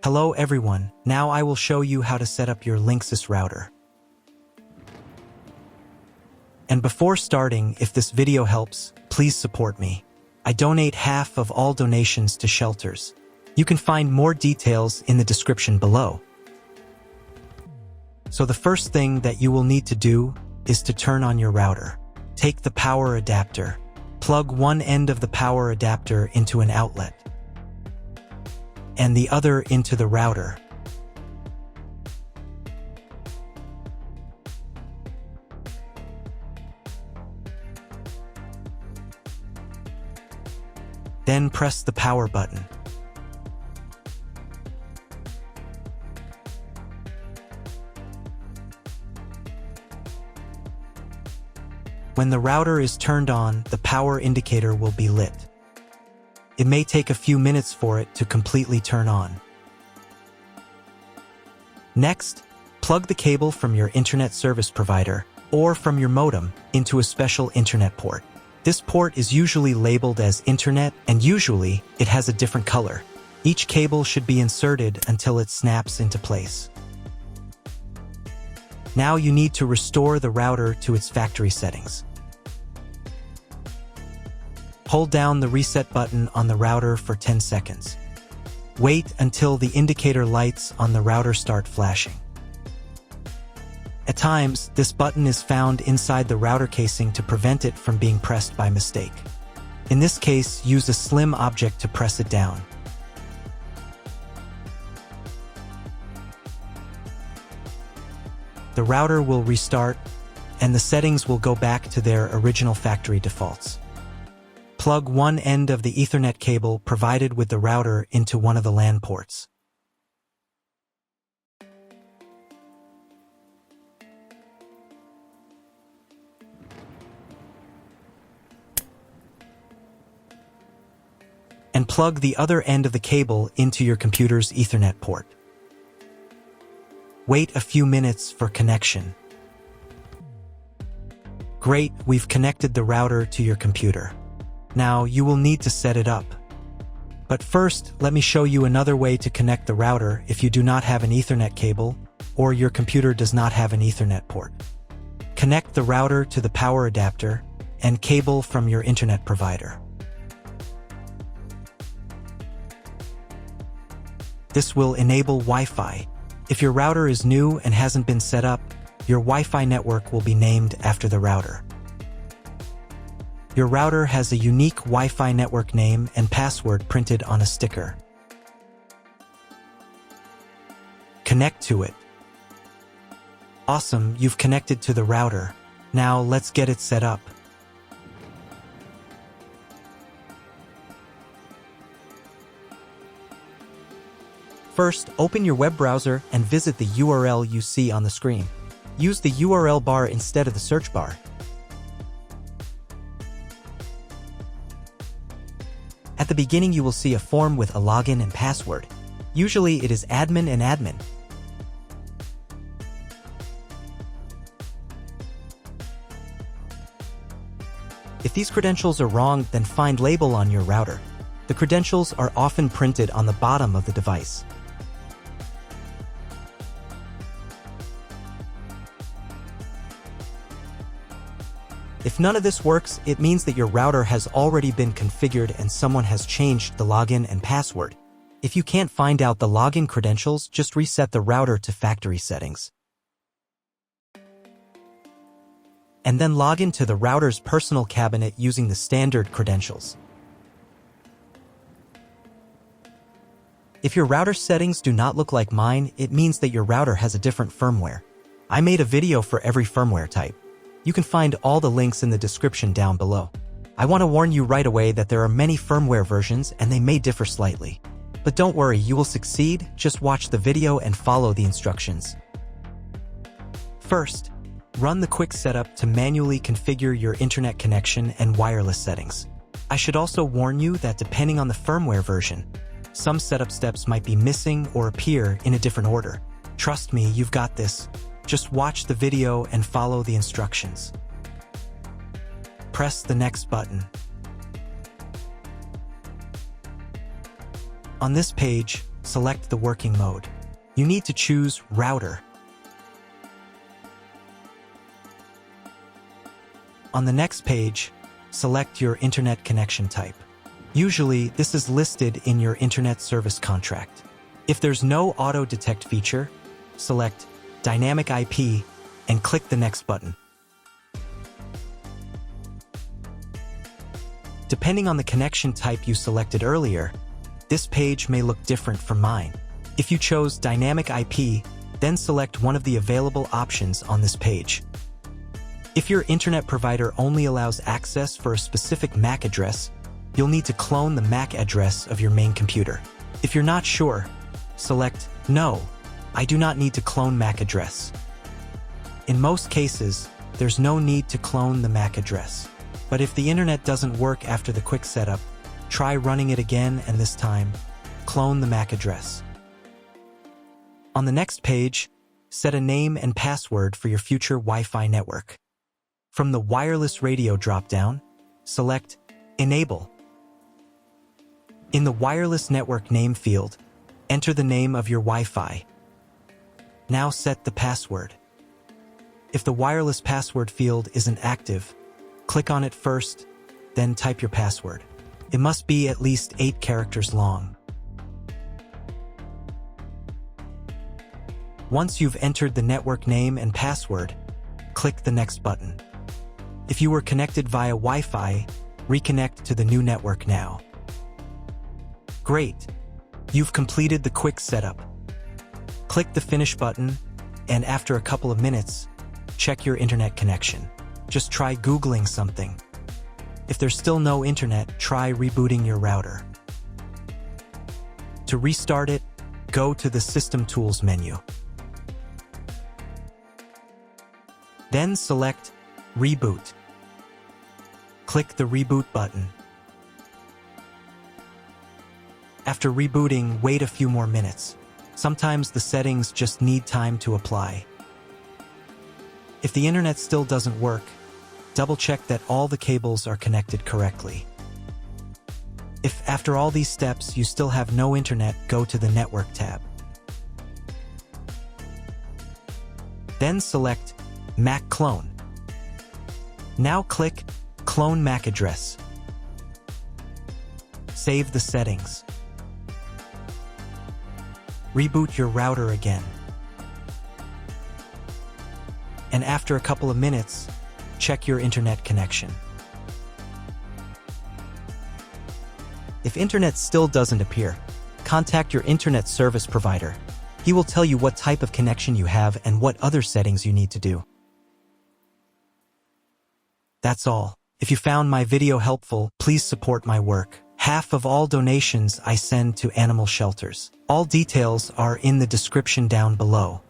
Hello everyone, now I will show you how to set up your Linksys router. And before starting, if this video helps, please support me. I donate half of all donations to shelters. You can find more details in the description below. So the first thing that you will need to do is to turn on your router. Take the power adapter. Plug one end of the power adapter into an outlet and the other into the router. Then press the power button. When the router is turned on, the power indicator will be lit. It may take a few minutes for it to completely turn on. Next, plug the cable from your internet service provider or from your modem into a special internet port. This port is usually labeled as internet, and usually it has a different color. Each cable should be inserted until it snaps into place. Now you need to restore the router to its factory settings. Hold down the reset button on the router for 10 seconds. Wait until the indicator lights on the router start flashing. At times, this button is found inside the router casing to prevent it from being pressed by mistake. In this case, use a slim object to press it down. The router will restart, and the settings will go back to their original factory defaults. Plug one end of the Ethernet cable provided with the router into one of the LAN ports. And plug the other end of the cable into your computer's Ethernet port. Wait a few minutes for connection. Great, we've connected the router to your computer. Now you will need to set it up. But first, let me show you another way to connect the router if you do not have an Ethernet cable or your computer does not have an Ethernet port. Connect the router to the power adapter and cable from your internet provider. This will enable Wi-Fi. If your router is new and hasn't been set up, your Wi-Fi network will be named after the router. Your router has a unique Wi-Fi network name and password printed on a sticker. Connect to it. Awesome, you've connected to the router. Now let's get it set up. First, open your web browser and visit the URL you see on the screen. Use the URL bar instead of the search bar. At the beginning, you will see a form with a login and password. Usually, it is admin and admin. If these credentials are wrong, then find label on your router. The credentials are often printed on the bottom of the device. If none of this works, it means that your router has already been configured and someone has changed the login and password. If you can't find out the login credentials, just reset the router to factory settings. And then log into the router's personal cabinet using the standard credentials. If your router settings do not look like mine, it means that your router has a different firmware. I made a video for every firmware type. You can find all the links in the description down below. I want to warn you right away that there are many firmware versions and they may differ slightly. But don't worry, you will succeed, just watch the video and follow the instructions. First, run the quick setup to manually configure your internet connection and wireless settings. I should also warn you that depending on the firmware version, some setup steps might be missing or appear in a different order. Trust me, you've got this. Just watch the video and follow the instructions. Press the next button. On this page, select the working mode. You need to choose Router. On the next page, select your internet connection type. Usually, this is listed in your internet service contract. If there's no auto-detect feature, select Dynamic IP and click the Next button. Depending on the connection type you selected earlier, this page may look different from mine. If you chose Dynamic IP, then select one of the available options on this page. If your internet provider only allows access for a specific MAC address, you'll need to clone the MAC address of your main computer. If you're not sure, select No, I do not need to clone MAC address. In most cases, there's no need to clone the MAC address. But if the internet doesn't work after the quick setup, try running it again, and this time, clone the MAC address. On the next page, set a name and password for your future Wi-Fi network. From the wireless radio dropdown, select Enable. In the wireless network name field, enter the name of your Wi-Fi. Now set the password. If the wireless password field isn't active, click on it first, then type your password. It must be at least 8 characters long. Once you've entered the network name and password, click the Next button. If you were connected via Wi-Fi, reconnect to the new network now. Great! You've completed the quick setup. Click the Finish button, and after a couple of minutes, check your internet connection. Just try Googling something. If there's still no internet, try rebooting your router. To restart it, go to the System Tools menu. Then select Reboot. Click the Reboot button. After rebooting, wait a few more minutes. Sometimes the settings just need time to apply. If the internet still doesn't work, double-check that all the cables are connected correctly. If after all these steps you still have no internet, go to the Network tab. Then select MAC Clone. Now click Clone MAC Address. Save the settings. Reboot your router again. And after a couple of minutes, check your internet connection. If internet still doesn't appear, contact your internet service provider. He will tell you what type of connection you have and what other settings you need to do. That's all. If you found my video helpful, please support my work. Half of all donations I send to animal shelters. All details are in the description down below.